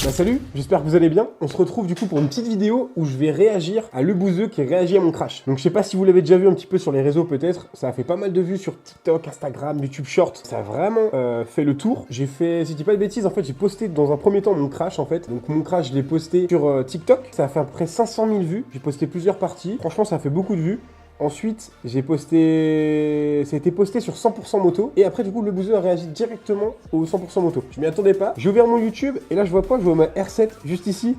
Bah salut, j'espère que vous allez bien. On se retrouve du coup pour une petite vidéo où je vais réagir à Le Bouzeux qui réagit à mon crash. Donc je sais pas si vous l'avez déjà vu un petit peu sur les réseaux peut-être, ça a fait pas mal de vues sur TikTok, Instagram, YouTube Short. Ça a vraiment fait le tour. J'ai fait, si je dis pas de bêtises, en fait j'ai posté dans un premier temps mon crash en fait. Donc mon crash je l'ai posté sur TikTok, ça a fait à peu près 500 000 vues. J'ai posté plusieurs parties, franchement ça a fait beaucoup de vues. Ensuite, j'ai posté... Ça a été posté sur 100% moto. Et après, du coup, Le Bouzeux a réagi directement au 100% moto. Je m'y attendais pas. J'ai ouvert mon YouTube et là, je vois quoi? Je vois ma R7 juste ici.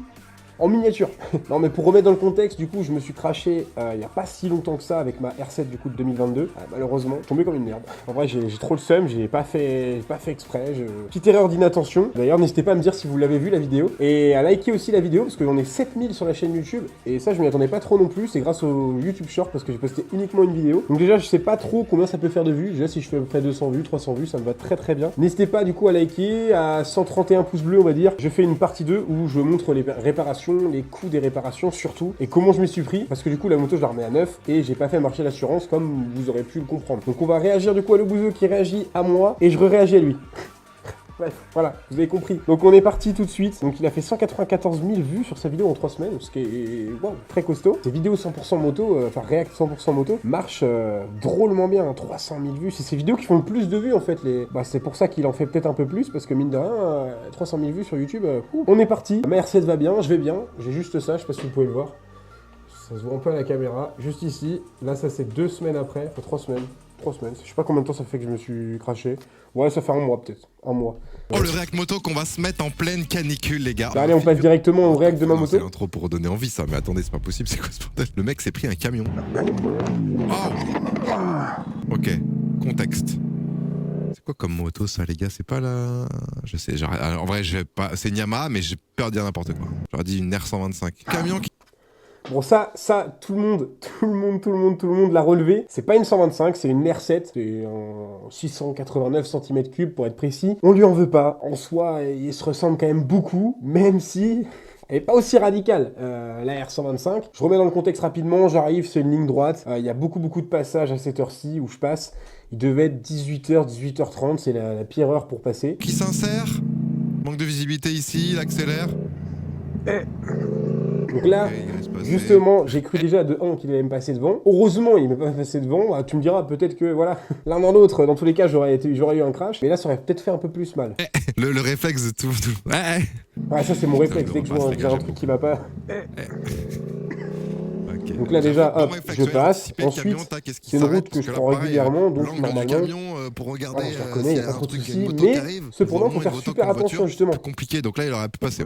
En miniature. Non mais pour remettre dans le contexte, du coup je me suis crashé il n'y a pas si longtemps que ça avec ma R7 du coup de 2022. Malheureusement, je suis tombé comme une merde. En vrai j'ai trop le seum, j'ai pas fait exprès. Petite erreur d'inattention. D'ailleurs n'hésitez pas à me dire si vous l'avez vu la vidéo. Et à liker aussi la vidéo parce qu'on est 7000 sur la chaîne YouTube. Et ça je m'y attendais pas trop non plus. C'est grâce au YouTube Short parce que j'ai posté uniquement une vidéo. Donc déjà je sais pas trop combien ça peut faire de vues. Déjà si je fais à peu près 200 vues, 300 vues, ça me va très bien. N'hésitez pas du coup à liker, à 131 pouces bleus on va dire. Je fais une partie 2 où je montre les réparations, les coûts des réparations surtout, et comment je m'y suis pris, parce que du coup la moto je la remets à neuf, et j'ai pas fait marcher l'assurance comme vous aurez pu le comprendre. Donc on va réagir du coup à Le Bouzeux qui réagit à moi, et je réagis à lui. Bref, voilà, vous avez compris. Donc on est parti tout de suite. Donc il a fait 194 000 vues sur sa vidéo en 3 semaines, ce qui est wow, très costaud. Ses vidéos 100% moto, enfin React 100% moto, marchent drôlement bien, hein, 300 000 vues. C'est ces vidéos qui font le plus de vues en fait. C'est pour ça qu'il en fait peut-être un peu plus, parce que mine de rien, 300 000 vues sur YouTube, on est parti. Ma R7 va bien, je vais bien, j'ai juste ça, je sais pas si vous pouvez le voir. Ça se voit un peu à la caméra, juste ici. Là ça c'est 2 semaines après, enfin 3 semaines. 3 semaines, je sais pas combien de temps ça fait que je me suis craché. Ouais, ça fait un mois peut-être, un mois. Oh, le réac moto qu'on va se mettre en pleine canicule, les gars. Bah, allez, on passe directement au réac de ma moto. C'est l'intro pour redonner envie, ça. Mais attendez, c'est pas possible, c'est quoi ce bordel? Le mec s'est pris un camion. Oh. Ok, contexte. C'est quoi comme moto, ça, les gars? C'est pas la... Je sais, genre, en vrai, c'est une Yamaha, mais j'ai peur de dire n'importe quoi. J'aurais dit une R125. Camion qui... Bon ça, tout le monde l'a relevé. C'est pas une 125, c'est une R7, c'est un 689 cm3 pour être précis. On lui en veut pas. En soi, il se ressemble quand même beaucoup, même si... Elle n'est pas aussi radicale, la R125. Je remets dans le contexte rapidement, j'arrive, c'est une ligne droite. Il y a beaucoup de passages à cette heure-ci où je passe. Il devait être 18h, 18h30, c'est la pire heure pour passer. Qui s'insère. Manque de visibilité ici, il accélère. Donc là, justement, j'ai cru déjà de 1 qu'il allait me passer devant. Heureusement, il ne m'est pas passé devant. Ah, tu me diras peut-être que, voilà, l'un dans l'autre, dans tous les cas, j'aurais eu un crash. Mais là, ça aurait peut-être fait un peu plus mal. Le réflexe de tout. Ouais, ça, c'est mon réflexe. Dès que je vois un truc qui va pas... Donc là déjà, hop, je passe. Ensuite, c'est une route que je prends régulièrement, donc normalement, je la connais, il n'y a pas trop de soucis. Mais cependant, il faut faire super attention justement. C'est compliqué, donc là il aurait pu passer.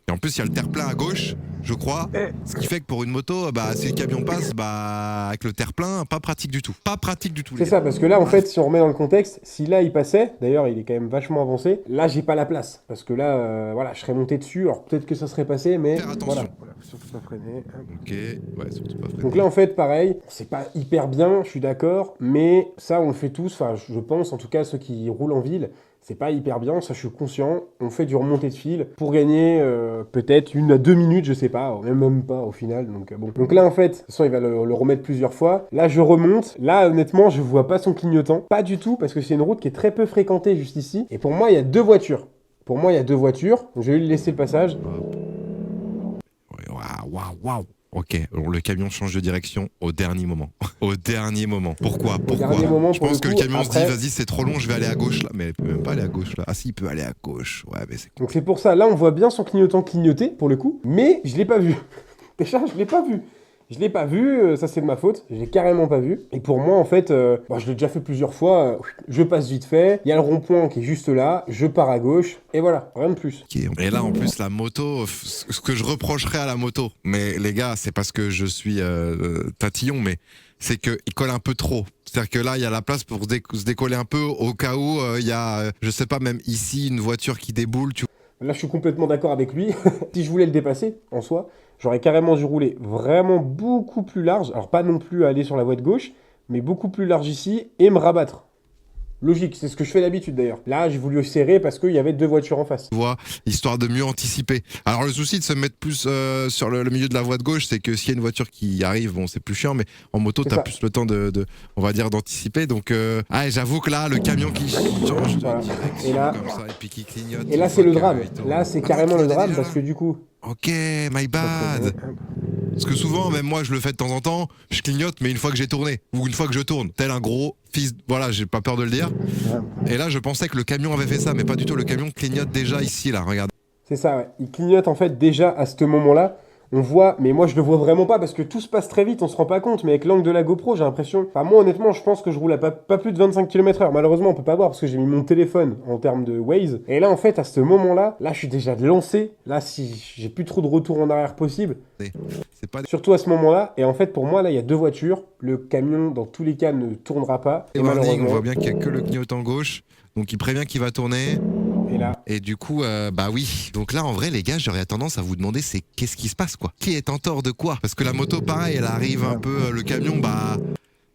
Et en plus, il y a le terre-plein à gauche, je crois. Ce qui fait que pour une moto, si le camion passe, avec le terre-plein, pas pratique du tout. Pas pratique du tout. C'est ça, parce que là, en fait, si on remet dans le contexte, si là il passait, d'ailleurs il est quand même vachement avancé, là j'ai pas la place. Parce que là, voilà, je serais monté dessus, alors peut-être que ça serait passé, mais voilà. Surtout pas freiner. Ok, ouais, surtout pas freiner. Donc là, en fait, pareil, c'est pas hyper bien, je suis d'accord, mais ça, on le fait tous, enfin, je pense, en tout cas, ceux qui roulent en ville, c'est pas hyper bien, ça, je suis conscient. On fait du remonté de fil pour gagner peut-être 1 à 2 minutes, je sais pas, même pas au final, donc bon. Donc là, en fait, de toute façon, il va le remettre plusieurs fois. Là, je remonte. Là, honnêtement, je vois pas son clignotant. Pas du tout, parce que c'est une route qui est très peu fréquentée juste ici. Et pour moi, il y a 2 voitures. Pour moi, il y a 2 voitures. Donc, je vais lui laisser le passage. Waouh. Ok, le camion change de direction au dernier moment. Au dernier moment. Pourquoi Je pense que le camion se dit, vas-y, c'est trop long, je vais aller à gauche là. Mais il peut même pas aller à gauche là. Ah si, il peut aller à gauche. Ouais, mais c'est cool. Donc c'est pour ça, là, on voit bien son clignotant clignoter, pour le coup. Mais je l'ai pas vu. Déjà, je l'ai pas vu. Je l'ai pas vu, ça c'est de ma faute, je l'ai carrément pas vu. Et pour moi, en fait, je l'ai déjà fait plusieurs fois, je passe vite fait, il y a le rond-point qui est juste là, je pars à gauche, et voilà, rien de plus. Et là, en plus, la moto, ce que je reprocherais à la moto, mais les gars, c'est parce que je suis tatillon, mais c'est qu'il colle un peu trop. C'est-à-dire que là, il y a la place pour se décoller un peu au cas où il y a, je sais pas, même ici, une voiture qui déboule, tu vois. Là, je suis complètement d'accord avec lui. Si je voulais le dépasser, en soi, j'aurais carrément dû rouler vraiment beaucoup plus large. Alors, pas non plus aller sur la voie de gauche, mais beaucoup plus large ici et me rabattre. Logique, c'est ce que je fais d'habitude d'ailleurs. Là, j'ai voulu serrer parce qu'il y avait 2 voitures en face. Voie, histoire de mieux anticiper. Alors le souci de se mettre plus sur le milieu de la voie de gauche, c'est que s'il y a une voiture qui arrive, bon c'est plus chiant, mais en moto t'as plus le temps on va dire d'anticiper. Donc j'avoue que là le camion qui change de direction et là, comme ça et puis qui clignote. Et là c'est le drame. Là c'est carrément le drame parce que du coup. Ok, my bad. Parce que souvent, même moi, je le fais de temps en temps, je clignote, mais une fois que j'ai tourné, ou une fois que je tourne, tel un gros fils, voilà, j'ai pas peur de le dire. Et là, je pensais que le camion avait fait ça, mais pas du tout, le camion clignote déjà ici, là, regarde. C'est ça, ouais. Il clignote en fait déjà à ce moment-là. On voit, mais moi je le vois vraiment pas parce que tout se passe très vite, on se rend pas compte, mais avec l'angle de la GoPro, j'ai l'impression... Enfin moi honnêtement, je pense que je roule à pas plus de 25 km/h. Malheureusement, on peut pas voir parce que j'ai mis mon téléphone en termes de Waze. Et là en fait, à ce moment-là, là je suis déjà lancé. Là, si j'ai plus trop de retour en arrière possible. C'est pas... Surtout à ce moment-là. Et en fait, pour moi, là, il y a 2 voitures. Le camion, dans tous les cas, ne tournera pas. Et malheureusement... On voit bien qu'il n'y a que le clignotant gauche. Donc il prévient qu'il va tourner. Et là... Et du coup, bah oui. Donc là, en vrai, les gars, j'aurais tendance à vous demander, c'est qu'est-ce qui se passe, quoi? Qui est en tort de quoi? Parce que la moto, pareil, elle arrive un peu, le camion, bah...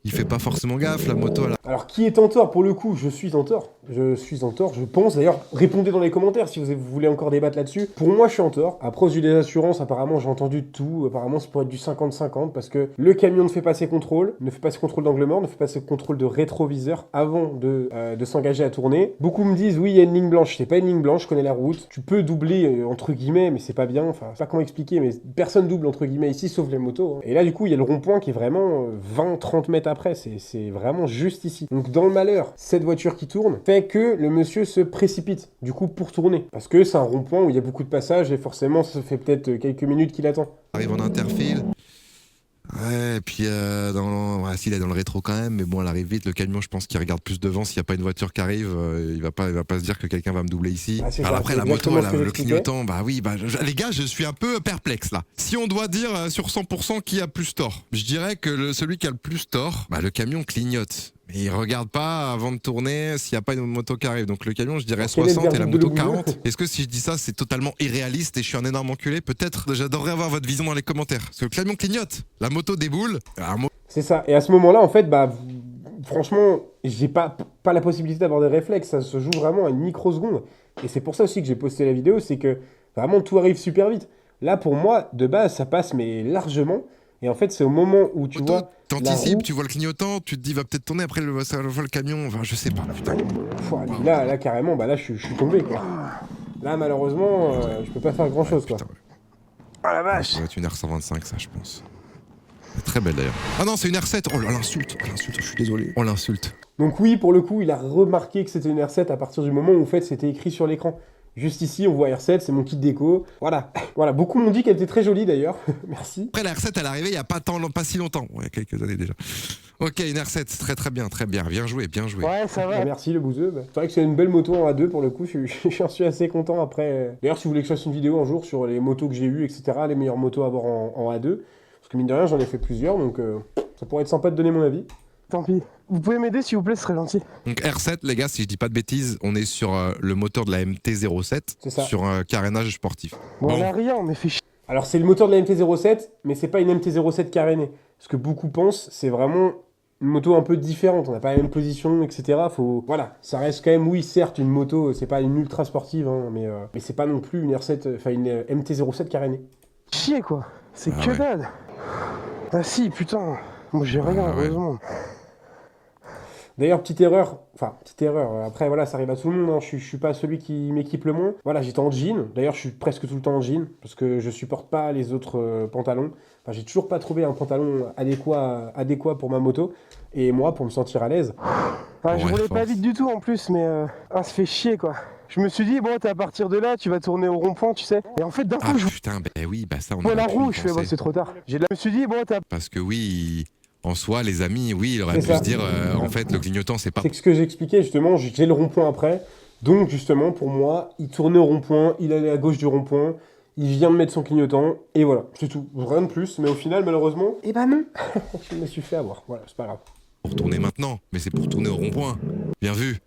Il fait pas forcément gaffe, la moto, elle... Alors, qui est en tort? Pour le coup, je suis en tort. Je suis en tort, je pense. D'ailleurs, répondez dans les commentaires si vous voulez encore débattre là-dessus. Pour moi, je suis en tort. Après, aux yeux des assurances, apparemment, j'ai entendu tout. Apparemment, ça pourrait être du 50-50 parce que le camion ne fait pas ses contrôles, ne fait pas ses contrôles d'angle mort, ne fait pas ses contrôles de rétroviseur avant de s'engager à tourner. Beaucoup me disent, oui, il y a une ligne blanche. C'est pas une ligne blanche, je connais la route. Tu peux doubler, entre guillemets, mais c'est pas bien. Enfin, je sais pas comment expliquer, mais personne double, entre guillemets, ici, sauf les motos. Hein. Et là, du coup, il y a le rond-point qui est vraiment 20-30 mètres après. C'est vraiment juste ici. Donc, dans le malheur, cette voiture qui tourne fait que le monsieur se précipite, du coup, pour tourner. Parce que c'est un rond-point où il y a beaucoup de passages et forcément, ça fait peut-être quelques minutes qu'il attend. Arrive en interfile. Ouais, et puis s'il est dans le rétro quand même, mais bon, elle arrive vite. Le camion, je pense qu'il regarde plus devant. S'il n'y a pas une voiture qui arrive, il va pas se dire que quelqu'un va me doubler ici. Ah, alors après, la moto, le clignotant, bah oui, les gars, je suis un peu perplexe là. Si on doit dire sur 100% qui a plus tort, je dirais que celui qui a le plus tort, bah le camion clignote. Mais il regarde pas avant de tourner s'il n'y a pas une moto qui arrive. Donc le camion, je dirais 60 et la moto 40. Est-ce que si je dis ça, c'est totalement irréaliste et je suis un énorme enculé? Peut-être. J'adorerais avoir votre vision dans les commentaires. Parce que le camion clignote, la moto déboule. C'est ça. Et à ce moment-là, en fait, bah franchement, j'ai pas la possibilité d'avoir des réflexes. Ça se joue vraiment à une microseconde. Et c'est pour ça aussi que j'ai posté la vidéo, c'est que vraiment tout arrive super vite. Là, pour moi, de base, ça passe mais largement. Et en fait, c'est au moment où tu vois... T'anticipes, tu vois le clignotant, tu te dis, va peut-être tourner, après le camion, enfin, je sais pas, putain. Là, carrément, bah là, je suis tombé, quoi. Là, malheureusement, je peux pas faire grand-chose, quoi. Oh la vache! Ça va être une R125, ça, je pense. C'est très belle, d'ailleurs. Ah non, c'est une R7! Oh, l'insulte, je suis désolé. Oh, l'insulte. Donc oui, pour le coup, il a remarqué que c'était une R7 à partir du moment où, en fait, c'était écrit sur l'écran. Juste ici, on voit R7, c'est mon kit déco. Voilà. Voilà. Beaucoup m'ont dit qu'elle était très jolie d'ailleurs. Merci. Après, la R7, elle est arrivée il n'y a pas si longtemps. Ouais, quelques années déjà. Ok, une R7, très bien, très bien. Bien joué, bien joué. Ouais, ça va. Merci le bouseux. C'est vrai que c'est une belle moto en A2 pour le coup. J'en suis assez content après. D'ailleurs, si vous voulez que je fasse une vidéo un jour sur les motos que j'ai eues, etc., les meilleures motos à avoir en A2. Parce que mine de rien, j'en ai fait plusieurs, donc ça pourrait être sympa de donner mon avis. Tant pis. Vous pouvez m'aider s'il vous plaît, ce serait gentil. Donc R7, les gars, si je dis pas de bêtises, on est sur le moteur de la MT-07, sur un carénage sportif. Bon, on a rien, mais fait chier. Alors c'est le moteur de la MT-07, mais c'est pas une MT-07 carénée. Ce que beaucoup pensent, c'est vraiment une moto un peu différente. On n'a pas la même position, etc. Voilà, ça reste quand même, oui, certes, une moto, c'est pas une ultra sportive, hein, mais c'est pas non plus une R7, enfin une MT-07 carénée. Chier quoi, c'est que dalle. Ah si, putain, moi j'ai rien, heureusement. D'ailleurs, petite erreur, après voilà, ça arrive à tout le monde, hein. Je suis pas celui qui m'équipe le moins. Voilà, j'étais en jean, d'ailleurs je suis presque tout le temps en jean, parce que je supporte pas les autres pantalons. Enfin, j'ai toujours pas trouvé un pantalon adéquat pour ma moto, et moi, pour me sentir à l'aise. Enfin, je roulais pas vite du tout en plus, mais ça fait chier quoi. Je me suis dit, bon, t'es à partir de là, tu vas tourner au rond-point, tu sais. Et en fait, d'un coup, putain, bah oui, bah ça, on a la roue, je fais, bon, c'est trop tard. Je me suis dit, bon, Parce que oui... En soi, les amis, oui, il aurait pu se dire, en fait, le clignotant, c'est pas... C'est ce que j'expliquais, justement, j'ai le rond-point après. Donc, justement, pour moi, il tournait au rond-point, il allait à gauche du rond-point, il vient de mettre son clignotant, et voilà, c'est tout. Rien de plus, mais au final, malheureusement, eh ben non, je me suis fait avoir. Voilà, c'est pas grave. Pour tourner maintenant, mais c'est pour tourner au rond-point. Bien vu.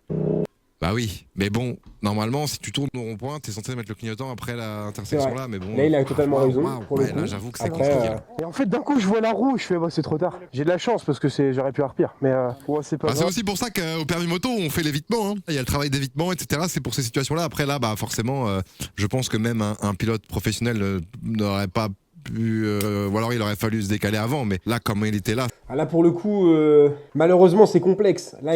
Bah oui, mais bon, normalement, si tu tournes au rond-point, t'es censé mettre le clignotant après l'intersection là, mais bon. Là, il a totalement raison, pour le ouais, coup. là, j'avoue que c'est Après, compliqué. Là. Et en fait, d'un coup, je vois la roue, je fais, bah, c'est trop tard. J'ai de la chance parce que j'aurais pu avoir pire, mais ouais, c'est pas Bah, c'est grave. aussi pour ça qu'au permis moto, on fait l'évitement. Hein. Il y a le travail d'évitement, etc. C'est pour ces situations-là. Après, là, bah, forcément, je pense que même un pilote professionnel n'aurait pas pu. Ou alors, il aurait fallu se décaler avant. Mais là, comme il était là. Ah, là, pour le coup, malheureusement, c'est complexe. Là,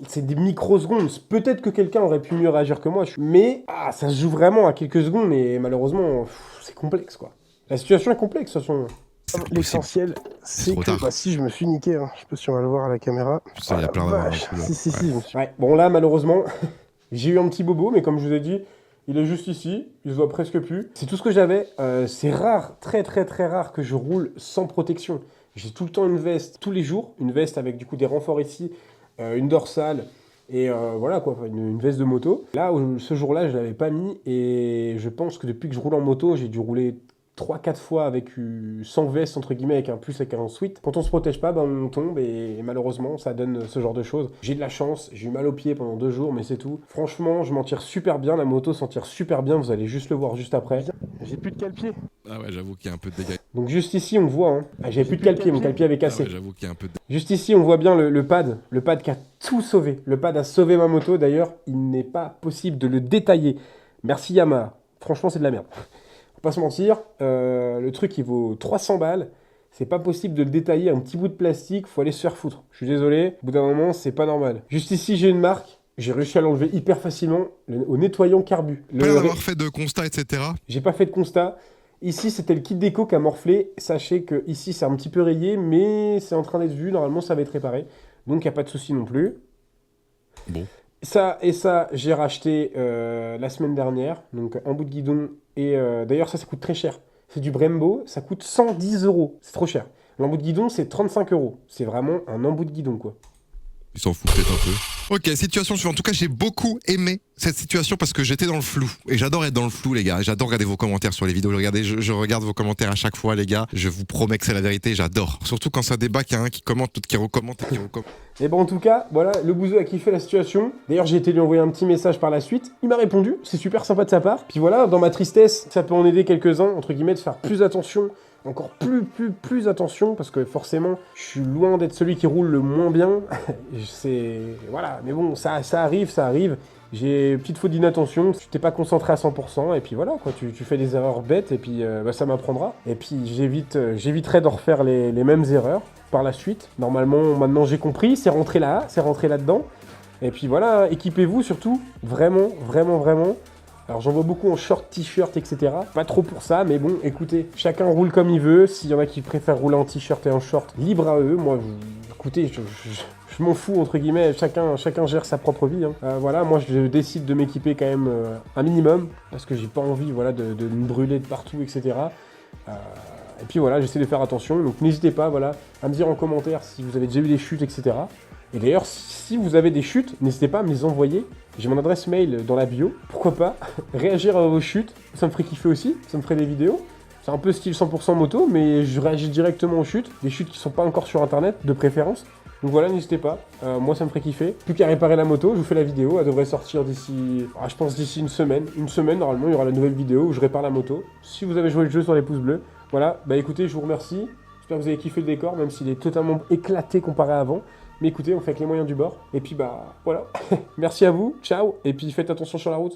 c'est des microsecondes. Peut-être que quelqu'un aurait pu mieux réagir que moi, mais ça se joue vraiment à quelques secondes, et malheureusement, c'est complexe, quoi. La situation est complexe, de toute façon. L'essentiel, c'est trop que... tard. Bah si, je me suis niqué, hein. Je sais pas si on va le voir à la caméra. Ça, il y a plein vache. de... Si, je me suis... Ouais. Bon, là, malheureusement, j'ai eu un petit bobo, mais comme je vous ai dit, il est juste ici, il se voit presque plus. C'est tout ce que j'avais. C'est rare, très rare que je roule sans protection. J'ai tout le temps une veste, tous les jours, une veste avec du coup des renforts ici, une dorsale, et voilà quoi, une veste de moto. Là, ce jour-là, je l'avais pas mis, et je pense que depuis que je roule en moto, j'ai dû rouler 3-4 fois avec sans veste, entre guillemets, avec un sweat. Quand on se protège pas, ben on tombe et malheureusement, ça donne ce genre de choses. J'ai de la chance, j'ai eu mal aux pieds pendant 2 jours, mais c'est tout. Franchement, je m'en tire super bien, la moto s'en tire super bien, vous allez juste le voir juste après. J'ai plus de cale-pied. Ah ouais, j'avoue qu'il y a un peu de dégâts. Donc juste ici, on voit, hein. J'avais plus de cale-pied, mon cale-pied avait cassé. Ah ouais, j'avoue qu'il y a un peu de... Juste ici, on voit bien le pad qui a tout sauvé. Le pad a sauvé ma moto, d'ailleurs, il n'est pas possible de le détailler. Merci Yamaha, franchement, c'est de la merde. Faut pas se mentir, le truc il vaut 300 balles, c'est pas possible de le détailler, un petit bout de plastique, faut aller se faire foutre. Je suis désolé, au bout d'un moment c'est pas normal. Juste ici j'ai une marque, j'ai réussi à l'enlever hyper facilement au nettoyant carbu. Pas d'avoir fait de constat, etc. J'ai pas fait de constat. Ici c'était le kit déco qui a morflé, sachez que ici c'est un petit peu rayé, mais c'est en train d'être vu, normalement ça va être réparé. Donc y a pas de souci non plus. Bon. Ça, j'ai racheté la semaine dernière, donc un bout de guidon, et d'ailleurs ça coûte très cher. C'est du Brembo, ça coûte 110 €, c'est trop cher. L'embout de guidon c'est 35 €, c'est vraiment un embout de guidon quoi. Ils s'en foutent peut-être un peu. Ok, situation suivante. En tout cas, j'ai beaucoup aimé cette situation parce que j'étais dans le flou. Et j'adore être dans le flou, les gars. J'adore regarder vos commentaires sur les vidéos. Je regarde vos commentaires à chaque fois, les gars. Je vous promets que c'est la vérité. J'adore. Surtout quand ça débat, qu'il y a un qui commente, l'autre qui recommente et qui recommente. Et bon, en tout cas, voilà, le bouseux a kiffé la situation. D'ailleurs, j'ai été lui envoyer un petit message par la suite. Il m'a répondu. C'est super sympa de sa part. Puis voilà, dans ma tristesse, ça peut en aider quelques-uns, entre guillemets, de faire plus attention. Encore plus attention, parce que forcément, je suis loin d'être celui qui roule le moins bien. C'est... Voilà, mais bon, ça arrive. J'ai une petite faute d'inattention, tu t'es pas concentré à 100%, et puis voilà, quoi, tu fais des erreurs bêtes, et puis ça m'apprendra. Et puis j'éviterai de refaire les mêmes erreurs par la suite. Normalement, maintenant j'ai compris, c'est rentré là-dedans. Et puis voilà, équipez-vous surtout, vraiment. Alors j'en vois beaucoup en short, t-shirt, etc. Pas trop pour ça, mais bon, écoutez, chacun roule comme il veut. S'il y en a qui préfèrent rouler en t-shirt et en short, libre à eux. Moi, écoutez, je m'en fous, entre guillemets, chacun gère sa propre vie. Hein. Voilà, moi je décide de m'équiper quand même un minimum, parce que j'ai pas envie voilà, de me brûler de partout, etc. Et puis voilà, j'essaie de faire attention, donc n'hésitez pas voilà, à me dire en commentaire si vous avez déjà eu des chutes, etc. Et d'ailleurs, si vous avez des chutes, n'hésitez pas à me les envoyer. J'ai mon adresse mail dans la bio. Pourquoi pas réagir à vos chutes, ça me ferait kiffer aussi, ça me ferait des vidéos. C'est un peu style 100% moto, mais je réagis directement aux chutes. Des chutes qui sont pas encore sur internet, de préférence. Donc voilà, n'hésitez pas. Moi, ça me ferait kiffer. Plus qu'à réparer la moto, je vous fais la vidéo. Elle devrait sortir d'ici, je pense d'ici une semaine. Une semaine, normalement, il y aura la nouvelle vidéo où je répare la moto. Si vous avez joué le jeu sur les pouces bleus. Voilà, bah écoutez, je vous remercie. J'espère que vous avez kiffé le décor, même s'il est totalement éclaté comparé à avant. Mais écoutez, on fait avec les moyens du bord. Et puis bah voilà. Merci à vous, ciao. Et puis faites attention sur la route.